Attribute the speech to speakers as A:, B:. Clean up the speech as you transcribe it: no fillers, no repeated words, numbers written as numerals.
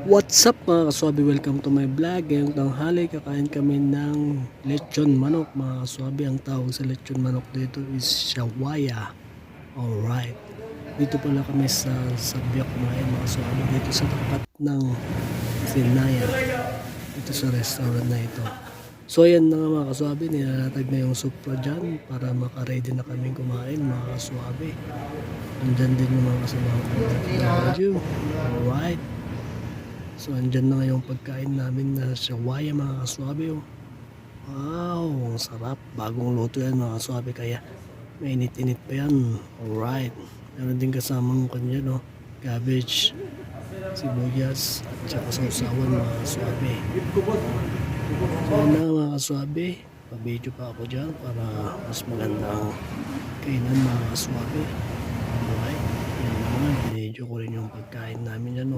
A: What's up mga kaswabe, welcome to my vlog. Ngayong tanghali kakain kami ng lechon manok mga kaswabe. Ang tawag sa lechon manok dito is shawaya. Alright, dito pala kami sa Biak kumain mga kaswabe, dito sa tapat ng Sinaya, dito sa restaurant na ito. So ayan na nga mga kaswabe, nilalatag na yung supra dyan para makaready na kami kumain mga kaswabe. Andyan din yung mga kasama ko. Alright, so andyan na nga yung pagkain namin na shawaya mga kaswabe. Wow, ang sarap. Bagong luto yan mga kaswabe, kaya mainit-init pa yan. Alright, meron din kasamang kanya cabbage, sibuyas at saka sausawan mga kaswabe. So yan na mga kaswabe, pa-video pa ako dyan para mas maganda ang kainan mga kaswabe. Alright, yan na nga, video ko rin yung pagkain namin yan.